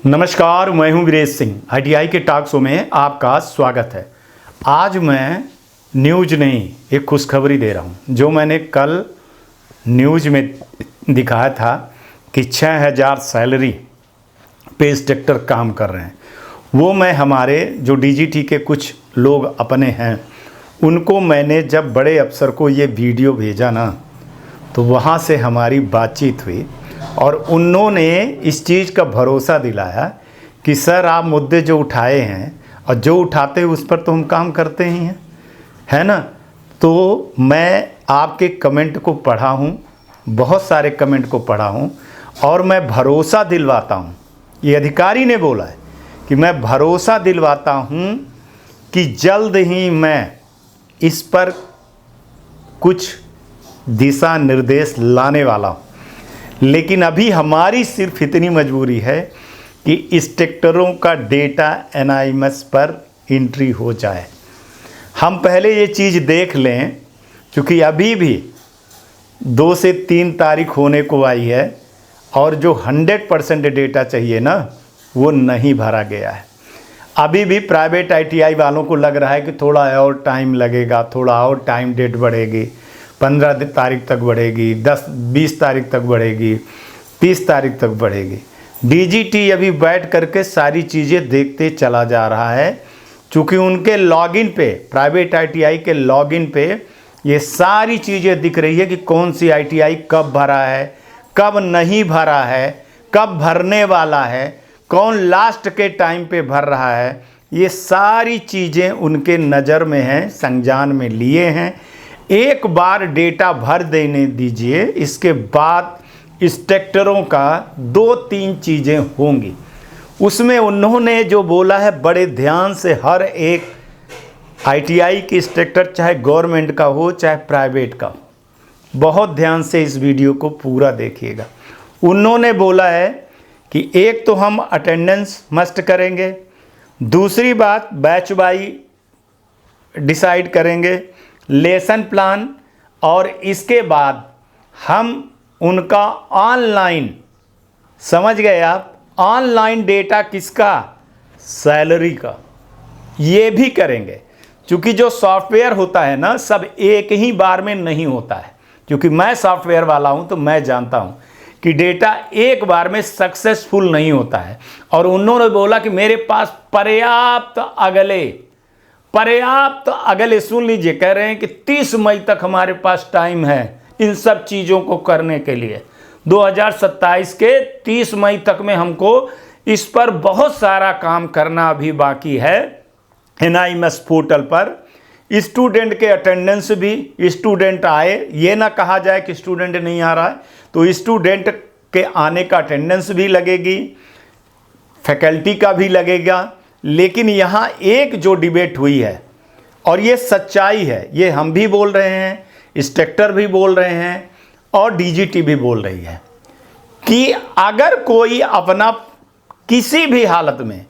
नमस्कार, मैं हूं वीरेश सिंह। ITI के टॉक शो में आपका स्वागत है। आज मैं न्यूज़ नहीं, एक खुशखबरी दे रहा हूं। जो मैंने कल न्यूज़ में दिखाया था कि 6000 सैलरी पे इंस्ट्रक्टर काम कर रहे हैं, वो मैं हमारे जो DGT के कुछ लोग अपने हैं उनको मैंने जब बड़े अफसर को ये वीडियो भेजा ना, तो वहाँ से हमारी बातचीत हुई और उन्होंने इस चीज़ का भरोसा दिलाया कि सर आप मुद्दे जो उठाए हैं और जो उठाते हैं उस पर तो हम काम करते ही हैं, है ना। तो मैं आपके कमेंट को पढ़ा हूँ, बहुत सारे कमेंट को पढ़ा हूँ और मैं भरोसा दिलवाता हूँ। ये अधिकारी ने बोला है कि मैं भरोसा दिलवाता हूँ कि जल्द ही मैं इस पर कुछ दिशा निर्देश लाने वाला हूँ। लेकिन अभी हमारी सिर्फ इतनी मजबूरी है कि इंस्ट्रक्टरों का डेटा NIMS पर एंट्री हो जाए। हम पहले ये चीज़ देख लें, क्योंकि अभी भी 2 से 3 तारीख होने को आई है और जो 100% डेटा चाहिए ना, वो नहीं भरा गया है। अभी भी प्राइवेट ITI वालों को लग रहा है कि थोड़ा और टाइम लगेगा, थोड़ा और टाइम डेट बढ़ेगी, 15 तारीख तक बढ़ेगी, 10-20 तारीख तक बढ़ेगी, 30 तारीख तक बढ़ेगी। DGT अभी बैठ करके सारी चीज़ें देखते चला जा रहा है, चूँकि उनके लॉगिन पे, प्राइवेट ITI के लॉगिन पे ये सारी चीज़ें दिख रही है कि कौन सी ITI कब भरा है, कब नहीं भरा है, कब भरने वाला है, कौन लास्ट के टाइम पे भर रहा है। ये सारी चीज़ें उनके नज़र में हैं, संज्ञान में लिए हैं। एक बार डेटा भर देने दीजिए, इसके बाद इंस्ट्रक्टरों का 2-3 चीज़ें होंगी। उसमें उन्होंने जो बोला है बड़े ध्यान से हर एक ITI की इंस्ट्रक्टर, चाहे गवर्नमेंट का हो चाहे प्राइवेट का हो, बहुत ध्यान से इस वीडियो को पूरा देखिएगा। उन्होंने बोला है कि एक तो हम अटेंडेंस मस्ट करेंगे, दूसरी बात बैच बाई डिसाइड करेंगे, लेसन प्लान, और इसके बाद हम उनका ऑनलाइन, समझ गए आप, ऑनलाइन डेटा किसका, सैलरी का, ये भी करेंगे। क्योंकि जो सॉफ्टवेयर होता है ना, सब एक ही बार में नहीं होता है। क्योंकि मैं सॉफ्टवेयर वाला हूं तो मैं जानता हूं कि डेटा एक बार में सक्सेसफुल नहीं होता है। और उन्होंने बोला कि मेरे पास पर्याप्त अगले सुन लीजिए, कह रहे हैं कि 30 मई तक हमारे पास टाइम है इन सब चीज़ों को करने के लिए। 2027 के 30 मई तक में हमको इस पर बहुत सारा काम करना अभी बाकी है। NIMS पोर्टल पर स्टूडेंट के अटेंडेंस भी, स्टूडेंट आए, ये ना कहा जाए कि स्टूडेंट नहीं आ रहा है, तो स्टूडेंट के आने का अटेंडेंस भी लगेगी, फैकल्टी का भी लगेगा। लेकिन यहाँ एक जो डिबेट हुई है, और ये सच्चाई है, ये हम भी बोल रहे हैं, इंस्ट्रक्टर भी बोल रहे हैं और DGT भी बोल रही है, कि अगर कोई अपना किसी भी हालत में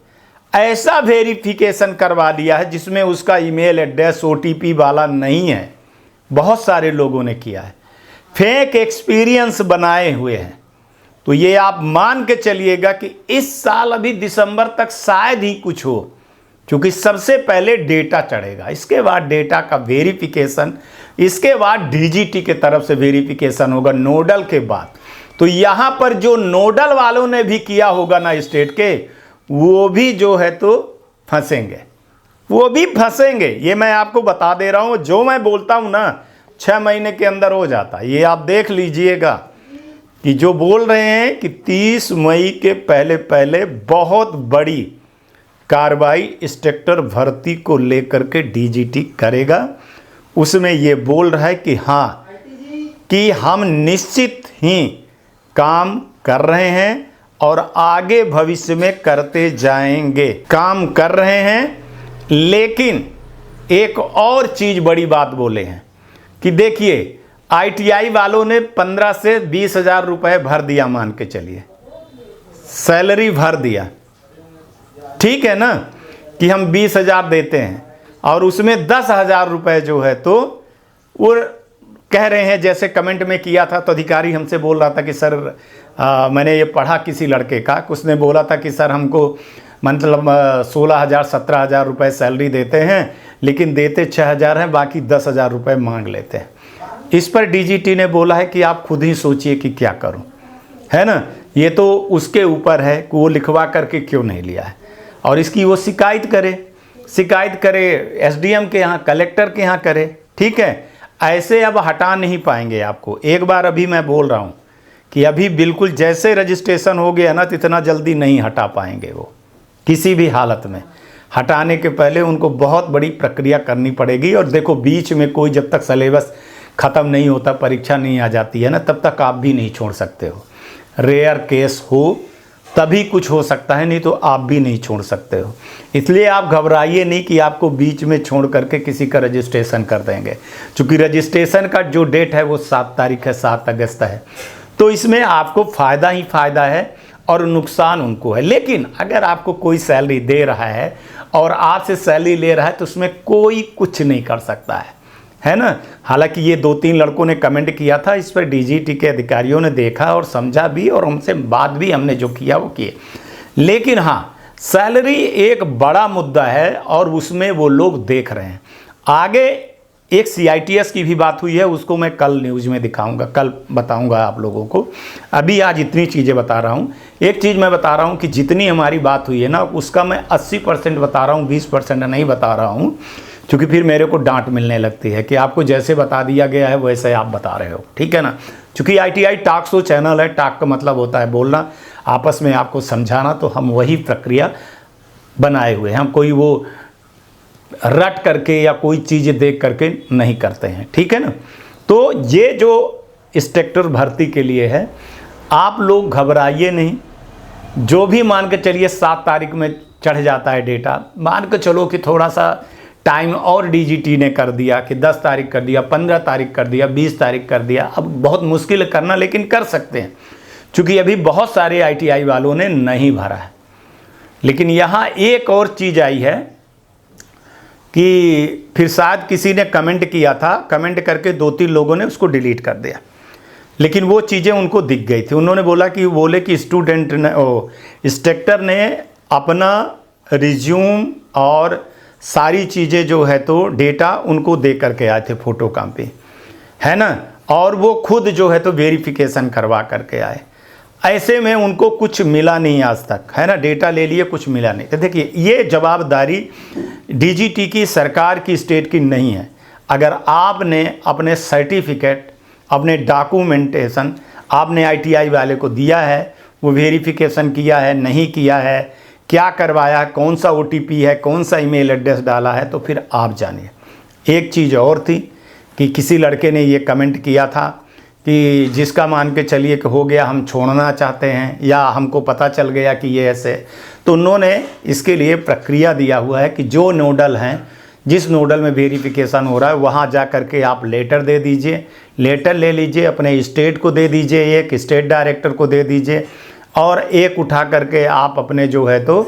ऐसा वेरिफिकेशन करवा दिया है जिसमें उसका ईमेल एड्रेस OTP वाला नहीं है, बहुत सारे लोगों ने किया है, फेक एक्सपीरियंस बनाए हुए हैं, तो ये आप मान के चलिएगा कि इस साल अभी दिसंबर तक शायद ही कुछ हो। क्योंकि सबसे पहले डेटा चढ़ेगा, इसके बाद डेटा का वेरिफिकेशन, इसके बाद DGT के तरफ से वेरिफिकेशन होगा नोडल के बाद। तो यहाँ पर जो नोडल वालों ने भी किया होगा ना स्टेट के, वो भी जो है तो फंसेंगे, वो भी फंसेंगे। ये मैं आपको बता दे रहा हूँ, जो मैं बोलता हूँ ना 6 महीने के अंदर हो जाता है। ये आप देख लीजिएगा कि जो बोल रहे हैं कि 30 मई के पहले बहुत बड़ी कार्रवाई इंस्ट्रक्टर भर्ती को लेकर के DGT करेगा। उसमें ये बोल रहा है कि हाँ, कि हम निश्चित ही काम कर रहे हैं और आगे भविष्य में करते जाएंगे, काम कर रहे हैं। लेकिन एक और चीज़ बड़ी बात बोले हैं कि देखिए, ITI वालों ने 15 से 20 हज़ार रुपये भर दिया, मान के चलिए सैलरी भर दिया, ठीक है ना, कि हम 20 हज़ार देते हैं और उसमें 10 हज़ार रुपये जो है तो वो कह रहे हैं, जैसे कमेंट में किया था तो अधिकारी हमसे बोल रहा था कि सर मैंने ये पढ़ा किसी लड़के का, उसने बोला था कि सर हमको मतलब 16,000 17,000 रुपये सैलरी देते हैं, लेकिन देते 6,000 हैं, बाकी 10,000 रुपये मांग लेते हैं। इस पर डीजीटी ने बोला है कि आप खुद ही सोचिए कि क्या करूं, है ना। ये तो उसके ऊपर है कि वो लिखवा करके क्यों नहीं लिया है, और इसकी वो शिकायत करे एसडीएम के यहाँ, कलेक्टर के यहाँ करे, ठीक है। ऐसे अब हटा नहीं पाएंगे आपको। एक बार अभी मैं बोल रहा हूँ कि अभी बिल्कुल जैसे रजिस्ट्रेशन हो गया ना, तो इतना जल्दी नहीं हटा पाएंगे वो किसी भी हालत में। हटाने के पहले उनको बहुत बड़ी प्रक्रिया करनी पड़ेगी। और देखो, बीच में कोई जब तक सिलेबस ख़त्म नहीं होता, परीक्षा नहीं आ जाती है ना, तब तक आप भी नहीं छोड़ सकते हो। रेयर केस हो तभी कुछ हो सकता है, नहीं तो आप भी नहीं छोड़ सकते हो। इसलिए आप घबराइए नहीं कि आपको बीच में छोड़ करके किसी का रजिस्ट्रेशन कर देंगे, क्योंकि रजिस्ट्रेशन का जो डेट है वो 7 तारीख है, 7 अगस्त है। तो इसमें आपको फ़ायदा ही फ़ायदा है और नुकसान उनको है। लेकिन अगर आपको कोई सैलरी दे रहा है और आपसे सैलरी ले रहा है तो उसमें कोई कुछ नहीं कर सकता है ना। हालांकि ये 2-3 लड़कों ने कमेंट किया था, इस पर डीजीटी के अधिकारियों ने देखा और समझा भी, और हमसे बात भी हमने जो किया वो किए। लेकिन हाँ, सैलरी एक बड़ा मुद्दा है और उसमें वो लोग देख रहे हैं। आगे एक CITS की भी बात हुई है, उसको मैं कल न्यूज़ में दिखाऊंगा, कल बताऊंगा आप लोगों को। अभी आज इतनी चीज़ें बता रहा हूँ। एक चीज़ मैं बता रहा हूँ कि जितनी हमारी बात हुई है ना, उसका मैं 80% बता रहा हूँ, 20% नहीं बता रहा हूँ, क्योंकि फिर मेरे को डांट मिलने लगती है कि आपको जैसे बता दिया गया है वैसे आप बता रहे हो, ठीक है ना। क्योंकि ITI टॉक शो चैनल है, टॉक का मतलब होता है बोलना, आपस में आपको समझाना, तो हम वही प्रक्रिया बनाए हुए हैं। हम कोई वो रट करके या कोई चीज़ें देख करके नहीं करते हैं, ठीक है ना। तो ये जो इंस्पेक्टर भर्ती के लिए है, आप लोग घबराइए नहीं। जो भी मान के चलिए 7 तारीख में चढ़ जाता है डेटा, मान के चलो कि थोड़ा सा टाइम और डीजीटी ने कर दिया कि 10 तारीख कर दिया, 15 तारीख कर दिया, 20 तारीख कर दिया। अब बहुत मुश्किल करना, लेकिन कर सकते हैं, क्योंकि अभी बहुत सारे ITI वालों ने नहीं भरा है। लेकिन यहाँ एक और चीज़ आई है कि फिर शायद किसी ने कमेंट किया था, कमेंट करके 2-3 लोगों ने उसको डिलीट कर दिया, लेकिन वो चीज़ें उनको दिख गई थी। उन्होंने बोला कि स्टूडेंट ने, इंस्ट्रक्टर ने अपना रिज्यूम और सारी चीज़ें जो है तो डेटा उनको दे करके आए थे, फ़ोटो कॉपी, है ना, और वो खुद जो है तो वेरिफिकेशन करवा करके आए। ऐसे में उनको कुछ मिला नहीं आज तक, है ना। डेटा ले लिए, कुछ मिला नहीं। तो देखिए, ये जवाबदारी डीजीटी की, सरकार की, स्टेट की नहीं है। अगर आपने अपने सर्टिफिकेट, अपने डॉक्यूमेंटेशन आपने ITI वाले को दिया है, वो वेरिफिकेशन किया है नहीं किया है, क्या करवाया, कौन सा OTP है, कौन सा ईमेल एड्रेस डाला है, तो फिर आप जानिए। एक चीज़ और थी कि किसी लड़के ने ये कमेंट किया था कि जिसका मान के चलिए कि हो गया, हम छोड़ना चाहते हैं या हमको पता चल गया कि ये ऐसे, तो उन्होंने इसके लिए प्रक्रिया दिया हुआ है कि जो नोडल हैं, जिस नोडल में वेरिफिकेशन हो रहा है, वहाँ जा करके आप लेटर दे दीजिए, लेटर ले लीजिए, अपने स्टेट को दे दीजिए, एक स्टेट डायरेक्टर को दे दीजिए, और एक उठा करके आप अपने जो है तो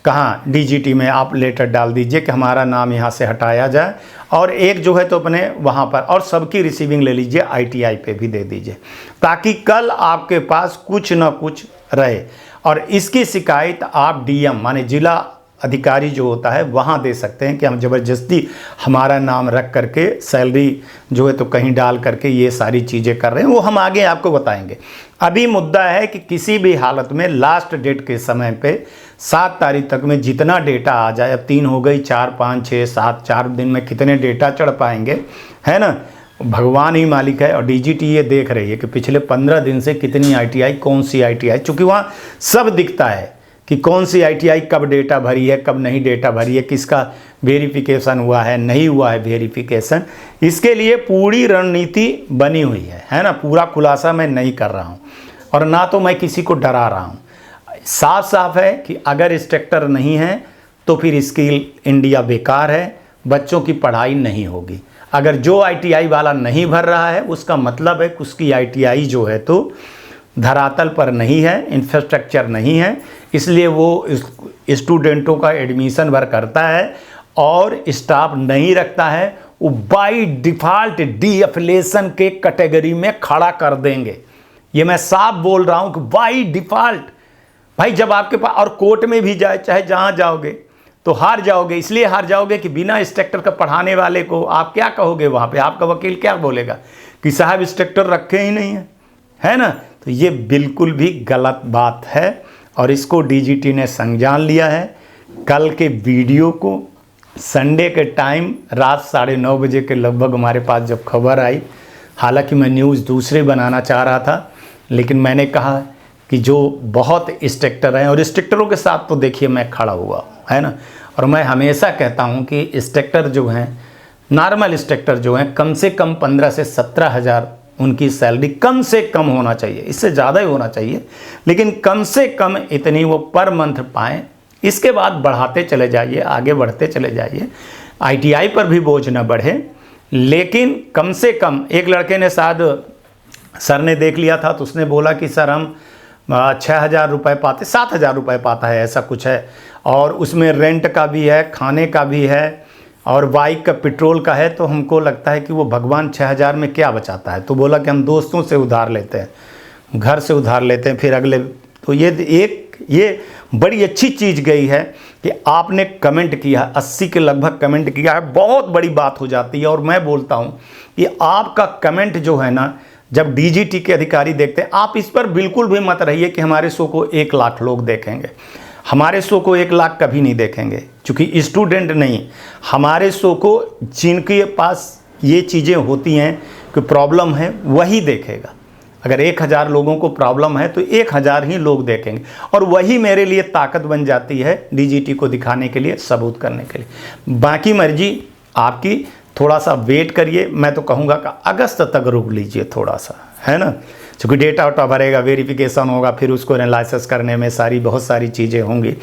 कहाँ डीजीटी में आप लेटर डाल दीजिए कि हमारा नाम यहाँ से हटाया जाए, और एक जो है तो अपने वहाँ पर, और सबकी रिसीविंग ले लीजिए, ITI पे भी दे दीजिए, ताकि कल आपके पास कुछ ना कुछ रहे। और इसकी शिकायत आप DM माने जिला अधिकारी जो होता है वहाँ दे सकते हैं कि हम ज़बरदस्ती हमारा नाम रख करके सैलरी जो है तो कहीं डाल करके ये सारी चीज़ें कर रहे हैं, वो हम आगे आपको बताएंगे। अभी मुद्दा है कि किसी भी हालत में लास्ट डेट के समय पे 7 तारीख तक में जितना डेटा आ जाए, अब 3 हो गई, 4, 5, 6, 7, 4 दिन में कितने डेटा चढ़ पाएंगे, है ना, भगवान ही मालिक है। और डीजीटी ये देख रही है कि पिछले 15 दिन से कितनी ITI, कौन सी ITI, चूँकि वहाँ सब दिखता है कि कौन सी ITI कब डेटा भरी है, कब नहीं डेटा भरी है, किसका वेरिफिकेशन हुआ है, नहीं हुआ है वेरिफिकेशन। इसके लिए पूरी रणनीति बनी हुई है ना। पूरा खुलासा मैं नहीं कर रहा हूँ और ना तो मैं किसी को डरा रहा हूँ। साफ साफ है कि अगर इंस्ट्रक्टर नहीं है तो फिर स्किल इंडिया बेकार है, बच्चों की पढ़ाई नहीं होगी। अगर जो ITI वाला नहीं भर रहा है उसका मतलब है कि उसकी ITI जो है तो धरातल पर नहीं है, इंफ्रास्ट्रक्चर नहीं है, इसलिए वो स्टूडेंटों का एडमिशन भर करता है और स्टाफ नहीं रखता है, वो बाई डिफ़ॉल्ट डीएफिलिएशन के कैटेगरी में खड़ा कर देंगे। ये मैं साफ बोल रहा हूं कि बाई डिफ़ॉल्ट भाई, जब आपके पास और कोर्ट में भी जाए, चाहे जहां जाओगे तो हार जाओगे। इसलिए हार जाओगे कि बिना स्ट्रक्चर का पढ़ाने वाले को आप क्या कहोगे वहां पे? आपका वकील क्या बोलेगा कि साहब स्ट्रक्चर रखे ही नहीं है ना? तो ये बिल्कुल भी गलत बात है और इसको डीजीटी ने संज्ञान लिया है। कल के वीडियो को संडे के टाइम रात 9:30 बजे के लगभग हमारे पास जब खबर आई, हालांकि मैं न्यूज़ दूसरे बनाना चाह रहा था, लेकिन मैंने कहा कि जो बहुत स्ट्रक्चर हैं, और स्ट्रक्चरों के साथ तो देखिए मैं खड़ा हुआ है ना। और मैं हमेशा कहता हूं कि स्ट्रक्चर जो हैं, नॉर्मल स्ट्रक्चर जो हैं, कम से कम 15 से 17 हज़ार उनकी सैलरी कम से कम होना चाहिए। इससे ज़्यादा ही होना चाहिए, लेकिन कम से कम इतनी वो पर मंथ पाएँ। इसके बाद बढ़ाते चले जाइए, आगे बढ़ते चले जाइए, आईटीआई पर भी बोझ न बढ़े, लेकिन कम से कम। एक लड़के ने शायद सर ने देख लिया था तो उसने बोला कि सर हम 6,000 रुपये पाते, 7,000 रुपये पाता है, ऐसा कुछ है, और उसमें रेंट का भी है, खाने का भी है, और बाइक का पेट्रोल का है। तो हमको लगता है कि वो भगवान 6,000 में क्या बचाता है। तो बोला कि हम दोस्तों से उधार लेते हैं, घर से उधार लेते हैं, फिर अगले। तो ये बड़ी अच्छी चीज़ गई है कि आपने कमेंट किया, 80 के लगभग कमेंट किया है, बहुत बड़ी बात हो जाती है। और मैं बोलता हूँ कि आपका कमेंट जो है ना, जब डीजीटी के अधिकारी देखते हैं, आप इस पर बिल्कुल भी मत रहिए कि हमारे शो को 1 लाख लोग देखेंगे। हमारे शो को 1 लाख कभी नहीं देखेंगे, क्योंकि स्टूडेंट नहीं, हमारे शो को जिनके पास ये चीज़ें होती हैं कि प्रॉब्लम है वही देखेगा। अगर 1,000 लोगों को प्रॉब्लम है तो 1,000 ही लोग देखेंगे, और वही मेरे लिए ताकत बन जाती है डीजीटी को दिखाने के लिए, सबूत करने के लिए। बाकी मर्जी आपकी, थोड़ा सा वेट करिए। मैं तो कहूँगा कि अगस्त तक रुक लीजिए थोड़ा सा, है ना, क्योंकि डेटा उटा भरेगा, वेरिफिकेशन होगा, फिर उसको एनालिसिस करने में बहुत सारी चीज़ें होंगी।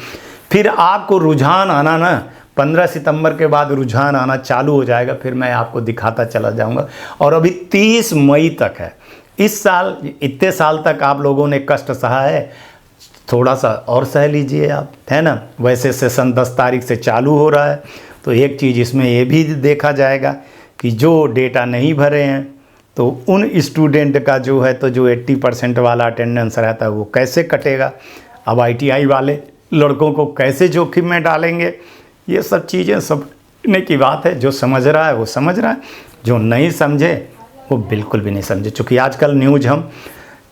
फिर आपको रुझान आना ना, 15 सितंबर के बाद रुझान आना चालू हो जाएगा, फिर मैं आपको दिखाता चला जाऊँगा। और अभी 30 मई तक है। इस साल, इतने साल तक आप लोगों ने कष्ट सहा है, थोड़ा सा और सह लीजिए आप, है ना। वैसे सेशन 10 तारीख से चालू हो रहा है, तो एक चीज़ इसमें ये भी देखा जाएगा कि जो डेटा नहीं भरे हैं तो उन स्टूडेंट का जो है, तो जो 80% वाला अटेंडेंस रहता है वो कैसे कटेगा। अब आईटीआई वाले लड़कों को कैसे जोखिम में डालेंगे, ये सब चीज़ें समझने की बात है। जो समझ रहा है वो समझ रहा है, जो नहीं समझे वो बिल्कुल भी नहीं समझे। चूँकि आजकल न्यूज़ हम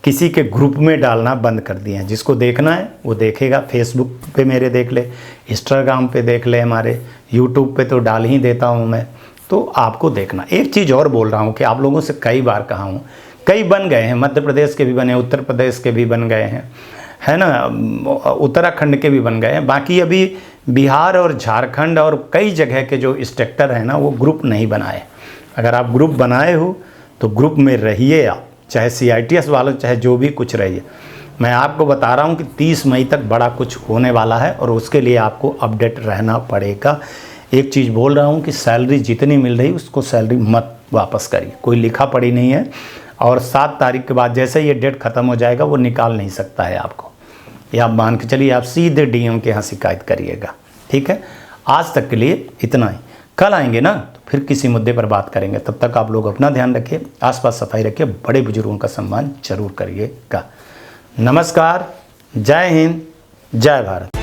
किसी के ग्रुप में डालना बंद कर दिए हैं। जिसको देखना है वो देखेगा, फेसबुक पे मेरे देख ले, इंस्टाग्राम पे देख ले, हमारे यूट्यूब पे तो डाल ही देता हूँ मैं, तो आपको देखना। एक चीज़ और बोल रहा हूँ कि आप लोगों से कई बार कहा हूँ, कई बन गए हैं, मध्य प्रदेश के भी बने, उत्तर प्रदेश के भी बन गए हैं, है ना, उत्तराखंड के भी बन गए हैं। बाकी अभी बिहार और झारखंड और कई जगह के जो स्ट्रक्चर हैं ना, वो ग्रुप नहीं बनाए। अगर आप ग्रुप बनाए हो तो ग्रुप में रहिए आप, चाहे CITS वालों, चाहे जो भी कुछ रहिए। मैं आपको बता रहा हूँ कि 30 मई तक बड़ा कुछ होने वाला है, और उसके लिए आपको अपडेट रहना पड़ेगा। एक चीज़ बोल रहा हूँ कि सैलरी जितनी मिल रही उसको सैलरी मत वापस करिए, कोई लिखा पड़ी नहीं है। और 7 तारीख के बाद जैसे ये डेट ख़त्म हो जाएगा वो निकाल नहीं सकता है आपको, ये आप मान के चलिए। आप सीधे DM के यहाँ शिकायत करिएगा, ठीक है। आज तक के लिए इतना ही, कल आएंगे ना तो फिर किसी मुद्दे पर बात करेंगे। तब तक आप लोग अपना ध्यान रखिए, आसपास सफाई रखिए, बड़े बुजुर्गों का सम्मान जरूर करिएगा। नमस्कार, जय हिंद, जय भारत।